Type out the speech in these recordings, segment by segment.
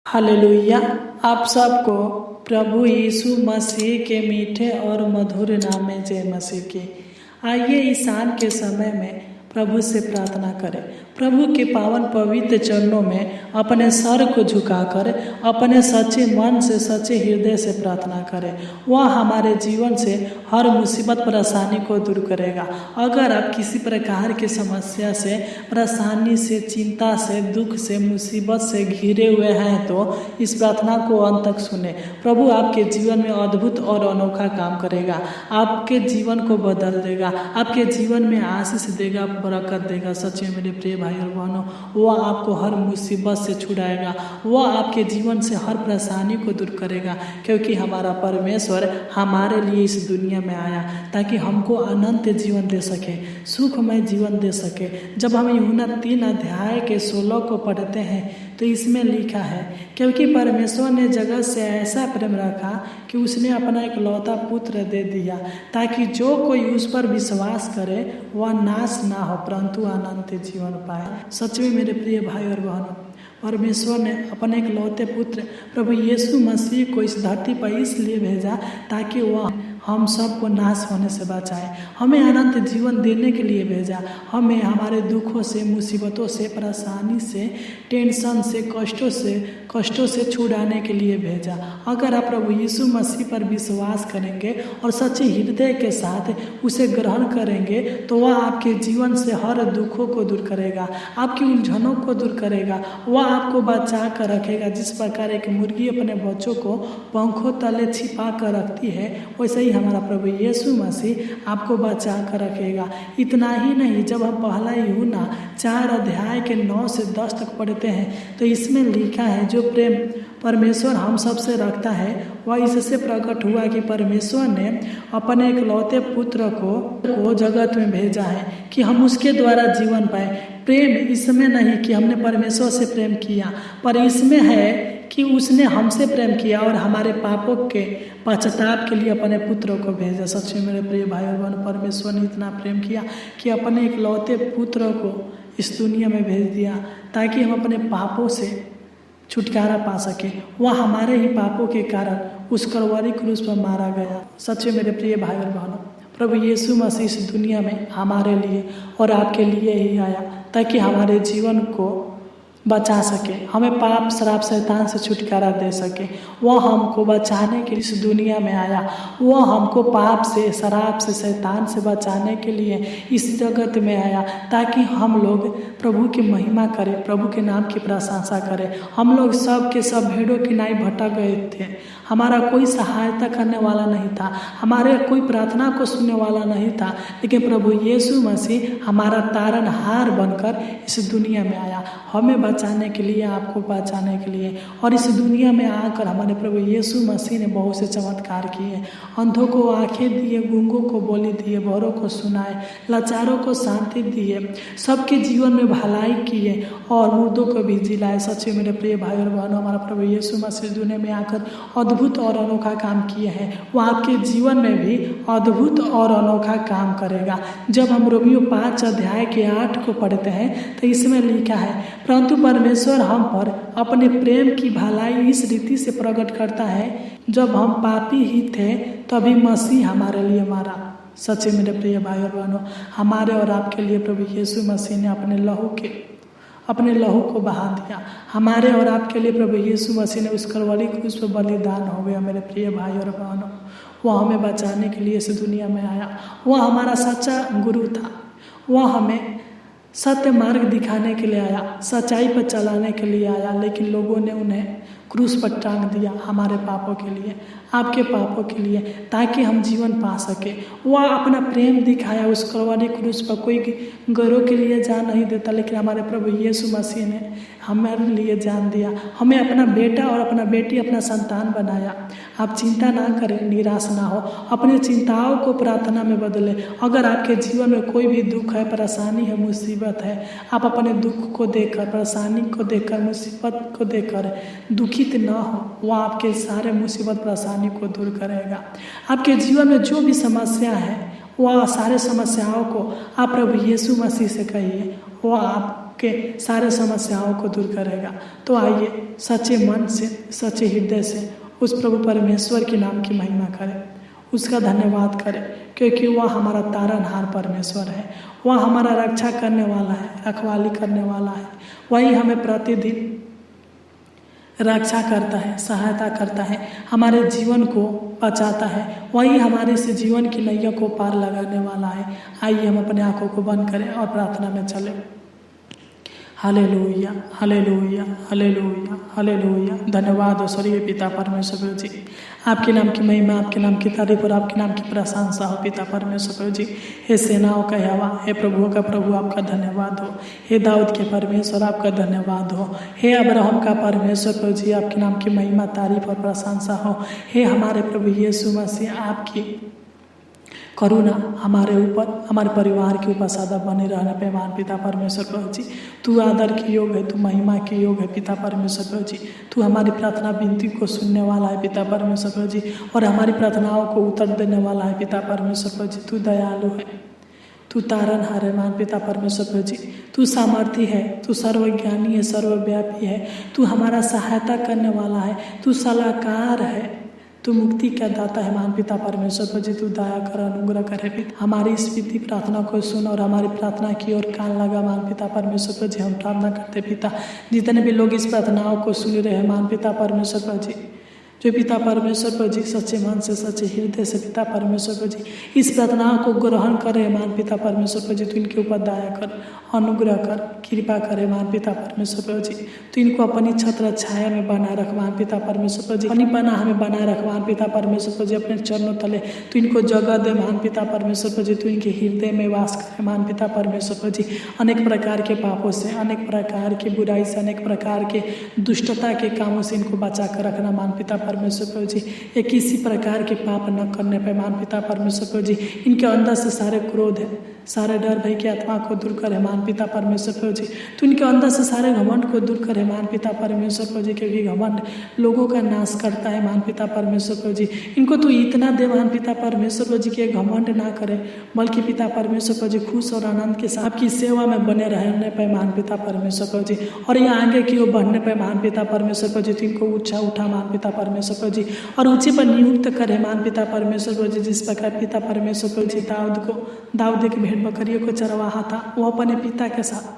Hallelujah. आप सबको प्रभु यीशु मसीह के मीठे और मधुर नाम में जय मसीह की। आइए इस शाम के समय में प्रभु से प्रार्थना करें। प्रभु के पावन पवित्र चरणों में अपने सर को झुकाकर अपने सच्चे मन से सच्चे हृदय से प्रार्थना करें। वह हमारे जीवन से हर मुसीबत परेशानी को दूर करेगा। अगर आप किसी प्रकार की समस्या से, परेशानी से, चिंता से, दुख से, मुसीबत से घिरे हुए हैं तो इस प्रार्थना को अंत तक सुने। प्रभु आपके जीवन में अद्भुत और अनोखा काम करेगा, आपके जीवन को बदल देगा, आपके जीवन में आशीष देगा, बरकत देगा। सच्चे मेरे प्रिय भाई और बहनों, वह आपको हर मुसीबत से छुड़ाएगा, वह आपके जीवन से हर परेशानी को दूर करेगा, क्योंकि हमारा परमेश्वर हमारे लिए इस दुनिया में आया ताकि हमको अनंत जीवन दे सके, सुखमय जीवन दे सके। जब हम यूहन्ना 3 अध्याय के 16 को पढ़ते हैं तो इसमें लिखा है, क्योंकि परमेश्वर ने जगत से ऐसा प्रेम रखा कि उसने अपना इकलौता पुत्र दे दिया, ताकि जो कोई उस पर विश्वास करे वह नाश ना हो परंतु अनंत जीवन पाए। सच में मेरे प्रिय भाई और बहनों, परमेश्वर ने अपने इकलौते पुत्र प्रभु यीशु मसीह को इस धरती पर इसलिए भेजा ताकि वह हम सबको नाश होने से बचाए, हमें अनंत जीवन देने के लिए भेजा, हमें हमारे दुखों से, मुसीबतों से, परेशानी से, टेंशन से, कष्टों से छुड़ाने के लिए भेजा। अगर आप प्रभु यीशु मसीह पर विश्वास करेंगे और सच्चे हृदय के साथ उसे ग्रहण करेंगे तो वह आपके जीवन से हर दुखों को दूर करेगा, आपकी उलझनों को दूर करेगा, वह आपको बचा कर रखेगा। जिस प्रकार एक मुर्गी अपने बच्चों को पंखों तले छिपा कर रखती है, वैसे ही हमारा प्रभु यीशु मसीह आपको बचा कर रखेगा। इतना ही नहीं, जब हम पहला यूहन्ना 4 अध्याय के 9 से 10 तक पढ़ते हैं तो इसमें लिखा है, जो प्रेम परमेश्वर हम सबसे रखता है वह इससे प्रकट हुआ कि परमेश्वर ने अपने इकलौते पुत्र को जगत में भेजा है कि हम उसके द्वारा जीवन पाए। प्रेम इसमें नहीं कि हमने परमेश्वर से प्रेम किया, पर इसमें है कि उसने हमसे प्रेम किया और हमारे पापों के पश्चाताप के लिए अपने पुत्र को भेजा। सच में मेरे प्रिय भाई और बहनों, परमेश्वर ने इतना प्रेम किया कि अपने इकलौते पुत्र को इस दुनिया में भेज दिया ताकि हम अपने पापों से छुटकारा पा सके। वह हमारे ही पापों के कारण उस कलवरी क्रूस पर मारा गया। सच में मेरे प्रिय भाई और बहनों, प्रभु यीशु मसीह इस दुनिया में हमारे लिए और आपके लिए ही आया ताकि हमारे जीवन को बचा सके, हमें पाप, शराब, शैतान से छुटकारा दे सके। वह हमको बचाने के लिए इस दुनिया में आया, वह हमको पाप से, शराब से, शैतान से बचाने के लिए इस जगत में आया ताकि हम लोग प्रभु की महिमा करें, प्रभु के नाम की प्रशंसा करें। हम लोग सब के सब भेड़ों की नाई भटक गए थे, हमारा कोई सहायता करने वाला नहीं था, हमारे कोई प्रार्थना को सुनने वाला नहीं था, लेकिन प्रभु यीशु मसीह हमारा तारनहार बनकर इस दुनिया में आया, हमें बचाने के लिए, आपको बचाने के लिए। और इस दुनिया में आकर हमारे प्रभु यीशु मसीह ने बहुत से चमत्कार किए। अंधों को आंखें दिए, गूंगों को बोली दिए, बहरों को सुनाए, लाचारों को शांति दिए, सबके जीवन में भलाई किए और मुर्दों को भी जिलाए। सच्चे मेरे प्रिय भाई और बहनों, हमारा प्रभु यीशु मसीह दुनिया में आकर अद्भुत और अनोखा काम किए हैं, वो आपके जीवन में भी अद्भुत और अनोखा काम करेगा। जब हम रोमियो 5 अध्याय के 8 को पढ़ते हैं तो इसमें लिखा है, परंतु परमेश्वर हम पर अपने प्रेम की भलाई इस रीति से प्रकट करता है, जब हम पापी ही थे तभी मसीह हमारे लिए मरा। सच्चे मेरे प्रिय भाई और बहनों, हमारे और आपके लिए प्रभु यीशु मसीह ने अपने लहू को बहा दिया। हमारे और आपके लिए प्रभु यीशु मसीह ने उस कलवरी क्रूस पर बलिदान हो गया। मेरे प्रिय भाई और बहनों, वह हमें बचाने के लिए इस दुनिया में आया। वह हमारा सच्चा गुरु था, वह हमें सत्य मार्ग दिखाने के लिए आया, सच्चाई पर चलाने के लिए आया, लेकिन लोगों ने उन्हें क्रूस पर टांग दिया हमारे पापों के लिए, आपके पापों के लिए, ताकि हम जीवन पा सके। वह अपना प्रेम दिखाया उस कलवरी क्रूस पर। कोई गैरों के लिए जान नहीं देता, लेकिन हमारे प्रभु यीशु मसीह ने हमारे लिए जान दिया, हमें अपना बेटा और अपना बेटी, अपना संतान बनाया। आप चिंता ना करें, निराश ना हो, अपनी चिंताओं को प्रार्थना में बदलें। अगर आपके जीवन में कोई भी दुख है, परेशानी है, मुसीबत है, आप अपने दुख को देखकर, परेशानी को देखकर, मुसीबत को देखकर दुखित न हो, वह आपके सारे मुसीबत परेशानी को दूर करेगा। आपके जीवन में जो भी समस्या है, वह सारे समस्याओं को आप प्रभु यीशु मसीह से कहिए, वह आप आपके सारे समस्याओं को दूर करेगा। तो आइए सच्चे मन से, सच्चे हृदय से उस प्रभु परमेश्वर के नाम की महिमा करें, उसका धन्यवाद करें, क्योंकि वह हमारा तारनहार परमेश्वर है। वह हमारा रक्षा करने वाला है, रखवाली करने वाला है। वही हमें प्रतिदिन रक्षा करता है, सहायता करता है, हमारे जीवन को बचाता है। वही हमारे से जीवन की नैया को पार लगाने वाला है। आइए हम अपने आंखों को बंद करें और प्रार्थना में चलें। Hallelujah, hallelujah, hallelujah, hallelujah. धन्यवाद हो स्वर्गीय पिता परमेश्वर जी, आपके नाम की महिमा, आपके नाम की तारीफ और आपके नाम की प्रशंसा हो पिता परमेश्वर जी। हे सेनाओं का यहोवा, हे प्रभुओं का प्रभु, आपका धन्यवाद हो। हे दाऊद के परमेश्वर, आपका धन्यवाद हो। हे अब्राहम का परमेश्वर प्रभु जी, आपके नाम की महिमा, तारीफ और प्रशंसा हो। हे हमारे प्रभु यीशु मसीह, आपकी करुणा हमारे ऊपर, हमारे परिवार के ऊपर सदा बने रहने पे महान पिता परमेश्वर प्रभु जी। तू आदर के योग है, तू महिमा के योग है पिता परमेश्वर प्रभु जी। तू हमारी प्रार्थना विनती को सुनने वाला है पिता परमेश्वर प्रभु जी, और हमारी प्रार्थनाओं को उत्तर देने वाला है पिता परमेश्वर प्रभु जी। तू दयालु है, तू तारनहार है महान पिता परमेश्वर प्रभु जी। तू सामर्थी है, तू सर्वज्ञानी है, सर्वव्यापी है, तू हमारा सहायता करने वाला है, तू सलाहकार है, तू मुक्ति का दाता है महान पिता परमेश्वर प्रभु जी। तू दया कर, अनुग्रह करे पिता, हमारी इस विनती प्रार्थना को सुन और हमारी प्रार्थना की ओर कान लगा महान पिता परमेश्वर प्रभु जी। हम प्रार्थना करते पिता, जितने भी लोग इस प्रार्थनाओं को सुन रहे हैं महान पिता परमेश्वर प्रभु जी, जो पिता परमेश्वर प्रभु जी सच्चे मन से, सच्चे हृदय से पिता परमेश्वर प्रभु जी इस प्रार्थनाओं को ग्रहण करे महान पिता परमेश्वर प्रभु जी। तू इनके ऊपर दया कर, अनुग्रह कर, कृपा करे महान पिता परमेश्वर प्रभु जी। तू इनको अपनी छत्र छाया में बना रख महान पिता परमेश्वर प्रभु जी, अपनी पनाह में बना रख महान पिता परमेश्वर प्रभु जी। अपने चरणों तले तू इनको जगह दे महान पिता परमेश्वर प्रभु जी। तू इनके हृदय में वास करे महान पिता परमेश्वर प्रभु जी। अनेक प्रकार के पापों से, अनेक प्रकार की बुराई से, अनेक प्रकार के दुष्टता के कामों से इनको बचा कर रखना महान पिता परमेश्वर प्रभु जी। ये किसी प्रकार के पाप न करने पे महान पिता परमेश्वर प्रभु जी। इनके अंदर से सारे क्रोध है, सारे डर भय की आत्मा को दूर करे महान पिता परमेश्वर प्रभु जी। तो इनके अंदर से सारे घमंड को दूर करे महान पिता परमेश्वर प्रभु जी, क्योंकि घमंड लोगों का नाश करता है महान पिता परमेश्वर प्रभु जी। इनको तो इतना दे महान पिता परमेश्वर प्रभु जी कि घमंड ना करे, बल्कि पिता परमेश्वर प्रभु जी खुश और आनंद के साथ आपकी सेवा में बने रहने पे महान पिता परमेश्वर प्रभु जी, और ये आगे की ओर बढ़ने पे महान पिता परमेश्वर प्रभु जी। तो इनको ऊंचा उठा महान पिता परमेश्वर प्रभु जी, और ऊंचे पर नियुक्त करे महान पिता परमेश्वर प्रभु जी। जिस प्रकार पिता परमेश्वर प्रभु जी दाऊद एक भेड़ बकरियों को चरवाहा था, वो अपने पिता के साथ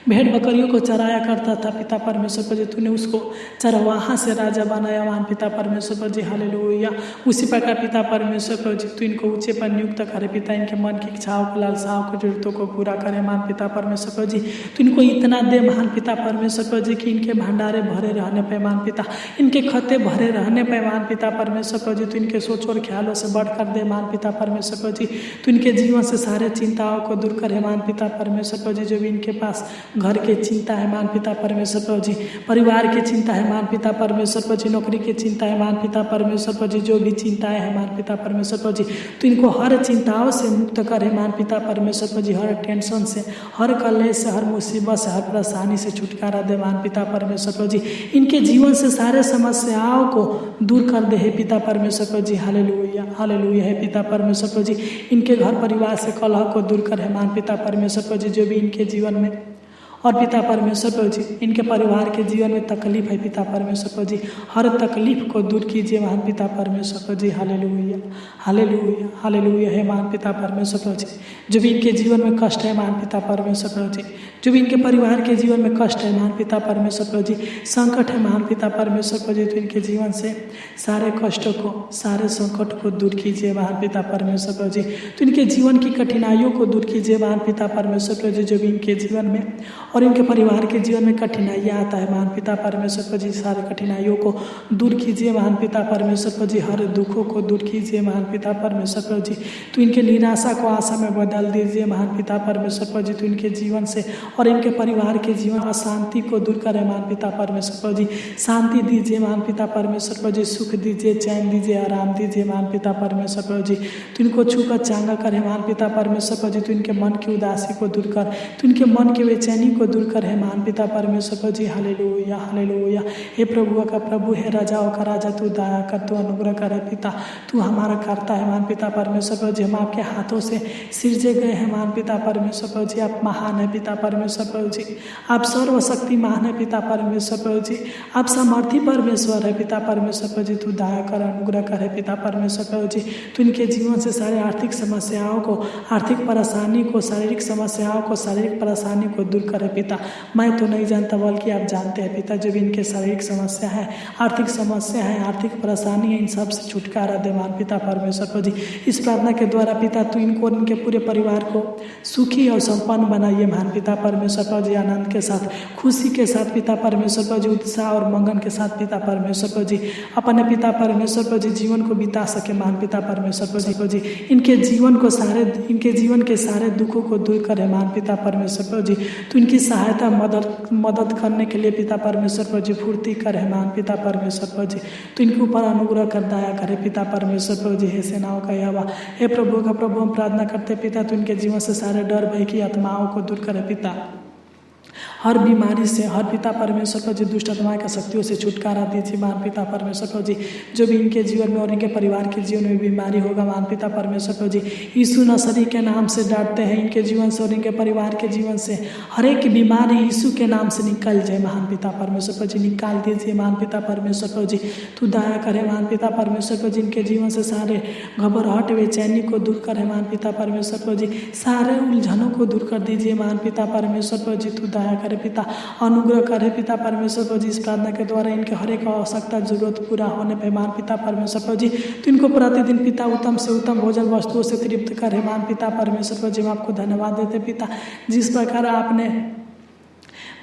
भेड़ बकरियों को चराया करता था पिता परमेश्वर प्रभु जी। तूने उसको चरवाहा से राजा बनाया महान पिता परमेश्वर प्रभु जी। हालेलुया। उसी प्रकार पिता परमेश्वर प्रभु जी तू इनको ऊंचे पर नियुक्त करे पिता, इनके मन की इच्छाओं को, लालसाओं को, जरूरतों को पूरा करे महान पिता परमेश्वर प्रभु जी। तू इनको इतना दे महान पिता परमेश्वर प्रभु जी कि इनके भंडारे भरे रहने पे महान पिता, इनके खत्ते भरे रहने पे महान पिता परमेश्वर प्रभु जी। तू इनके सोच और ख्यालों से बढ़कर दे महान पिता परमेश्वर प्रभु जी। तू इनके जीवन से सारे चिंताओं को दूर करे महान पिता परमेश्वर प्रभु जी। जो भी इनके पास घर के चिंता है महान पिता परमेश्वर प्रभु जी, परिवार की चिंता है महान पिता परमेश्वर प्रभु जी, नौकरी की चिंता है महान पिता परमेश्वर प्रभु जी, जो भी चिंताएं है महान पिता परमेश्वर प्रभु जी, तो इनको हर चिंताओं से मुक्त करे महान पिता परमेश्वर प्रभु जी। हर टेंशन से, हर कलेश से, हर मुसीबत से, हर परेशानी से छुटकारा दे महान पिता परमेश्वर प्रभु जी। इनके जीवन से सारे समस्याओं को दूर कर दे हे पिता परमेश्वर प्रभु जी। हालेलुया, हालेलुया है पिता परमेश्वर प्रभु जी। इनके घर परिवार से कलह को दूर करे महान पिता परमेश्वर प्रभु जी। जो भी इनके जीवन में और पिता परमेश्वर प्रभु जी इनके परिवार के जीवन में तकलीफ है पिता परमेश्वर प्रभु जी, हर तकलीफ को दूर कीजिए महान पिता परमेश्वर प्रभु जी। हालेलुया, हालेलुया, हालेलुया है महान पिता परमेश्वर प्रभु जी। जो भी इनके जीवन में कष्ट है महान पिता परमेश्वर प्रभु जी, जो भी इनके परिवार के जीवन में कष्ट है महान पिता परमेश्वर प्रभु जी, संकट है महान पिता परमेश्वर प्रभु जी, तो इनके जीवन से सारे कष्टों को, सारे संकट को दूर कीजिए महान पिता परमेश्वर प्रभु जी। तो इनके जीवन की कठिनाइयों को दूर कीजिए महान पिता परमेश्वर प्रभु जी। जो भी इनके जीवन में और इनके परिवार के जीवन में कठिनाइयाँ आता है महान पिता परमेश्वर प्रभु जी, सारे कठिनाइयों को दूर कीजिए महान पिता परमेश्वर प्रभु जी। हर दुखों को दूर कीजिए महान पिता परमेश्वर प्रभु जी। तो इनके निराशा को आशा में बदल दीजिए महान पिता परमेश्वर प्रभु जी। तो इनके जीवन से और इनके परिवार के जीवन अशांति को दूर करें महान पिता परमेश्वर प्रभु जी। शांति दीजिए महान पिता परमेश्वर प्रभु जी, सुख दीजिए, चैन दीजिए, आराम दीजिए महान पिता परमेश्वर प्रभु जी। तो इनको छूकर चांगा करें महान पिता परमेश्वर प्रभु जी। तो इनके मन की उदासी को दूर कर, तो इनके मन की बेचैनी को दूर कर है महान पिता परमेश्वर प्रभु जी। Hallelujah, hallelujah. हे प्रभुओं का प्रभु, है राजाओं का राजा, तू दया कर, तू अनुग्रह करे पिता। तू हमारा करता है महान पिता परमेश्वर प्रभु जी। हम आपके हाथों से सिरजे गए हैं महान पिता परमेश्वर प्रभु जी। आप महान है पिता परमेश्वर परमेश्वर प्रभु जी। आप सर्वशक्तिमान है पिता परमेश्वर प्रभु जी। आप सामर्थी परमेश्वर है पिता परमेश्वर प्रभु जी। तू दया कर, अनुग्रह कर है पिता परमेश्वर प्रभु जी। तू इनके जीवन से सारे आर्थिक समस्याओं को, आर्थिक परेशानी को, शारीरिक समस्याओं को, शारीरिक परेशानी को दूर करे पिता। मैं तो नहीं जानता बल्कि आप जानते हैं पिता। जो भी इनके शारीरिक समस्या है, आर्थिक समस्या है, आर्थिक परेशानी है, इन सब से छुटकारा दे मान पिता परमेश्वर प्रभु जी। इस प्रार्थना के द्वारा पिता तू इनको, इनके पूरे परिवार को सुखी और संपन्न बनाइए महान पिता परमेश्वर प्रभु जी। आनंद के साथ, खुशी के साथ पिता परमेश्वर प्रभु जी, उत्साह और मंगन के साथ पिता परमेश्वर प्रभु जी अपने पिता परमेश्वर प्रभु जी जीवन को बिता सके महान पिता परमेश्वर प्रभु जी। इनके जीवन के सारे दुखों को दूर करे महान पिता परमेश्वर प्रभु जी। तो इनकी सहायता मदद करने के लिए पिता परमेश्वर प्रभु जी फूर्ति करे महान पिता परमेश्वर प्रभु जी। तो इनके ऊपर अनुग्रह कर, दया करे पिता परमेश्वर प्रभु जी। हे सेनाओं का यहोवा, हे प्रभु का प्रभु, हम प्रार्थना करते पिता तो इनके जीवन से सारे डर भय की आत्माओं को दूर करे पिता। हर बीमारी से, हर पिता परमेश्वर प्रभु जी दुष्ट आत्माओं की शक्तियों से छुटकारा दीजिए महान पिता परमेश्वर प्रभु जी। जो भी इनके जीवन में और इनके परिवार के जीवन में बीमारी होगा महान पिता परमेश्वर प्रभु जी, यीशु नसरी के नाम से डांटते हैं इनके जीवन से और इनके परिवार के जीवन से हर एक बीमारी यीशु के नाम से निकल जाए महान पिता परमेश्वर प्रभु जी। निकाल दीजिए महान पिता परमेश्वर प्रभु जी। तू दया करे महान पिता परमेश्वर प्रभु जी। इनके जीवन से सारे घबराहट, बेचैनी को दूर करे महान पिता परमेश्वर प्रभु जी। सारे उलझनों को दूर कर दीजिए महान पिता परमेश्वर प्रभु जी। तू दया करे पिता, अनुग्रह करे पिता परमेश्वर प्रभु जी। इस प्रार्थना के द्वारा इनके हर एक आवश्यकता जरूरत पूरा होने पे मान पिता परमेश्वर प्रभु जी। तो इनको प्रतिदिन पिता उत्तम से उत्तम भोजन वस्तुओं से तृप्त करे मान पिता परमेश्वर प्रभु जी। हम आपको धन्यवाद देते पिता, जिस प्रकार आपने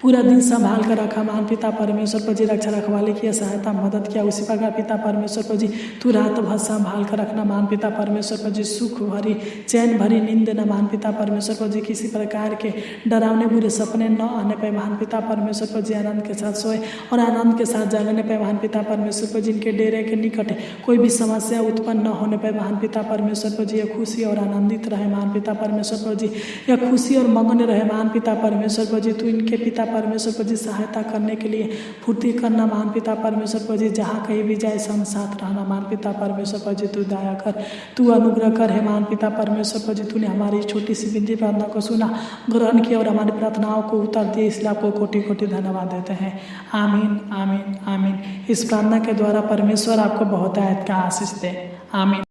पूरा दिन संभाल कर रखा महान पिता परमेश्वर प्रभु जी, रक्षा रखवाले की सहायता मदद किया, उसी प्रकार पिता परमेश्वर प्रभु जी तू रात भर संभाल कर रखना महान पिता परमेश्वर प्रभु जी। सुख भरी, चैन भरी नींद देना महान पिता परमेश्वर प्रभु जी। किसी प्रकार के डरावने बुरे सपने न आने पे महान पिता परमेश्वर प्रभु जी। आनंद के साथ सोए और आनंद के साथ जागने पे महान पिता परमेश्वर प्रभु जी। इनके डेरे के निकट कोई भी समस्या उत्पन्न न होने पर महान पिता परमेश्वर प्रभु जी। यह खुशी और आनंदित रहे महान पिता परमेश्वर प्रभु जी। यह खुशी और मगन रहे महान पिता परमेश्वर प्रभु जी। तू इनके पिता परमेश्वर प्रभु जी सहायता करने के लिए फूर्ति करना महान पिता परमेश्वर प्रभु जी। जहाँ कहीं भी जाए संग साथ रहना महान पिता परमेश्वर प्रभु जी। तू दया कर, तू अनुग्रह कर है महान पिता परमेश्वर प्रभु जी। तूने हमारी छोटी सी विनती प्रार्थना को सुना, ग्रहण किया और हमारी प्रार्थनाओं को उत्तर दिए, इसलिए आपको कोटि कोटि धन्यवाद देते हैं। आमीन आमीन आमीन। इस प्रार्थना के द्वारा परमेश्वर आपको बहुत आयत का आशीष दे। आमीन।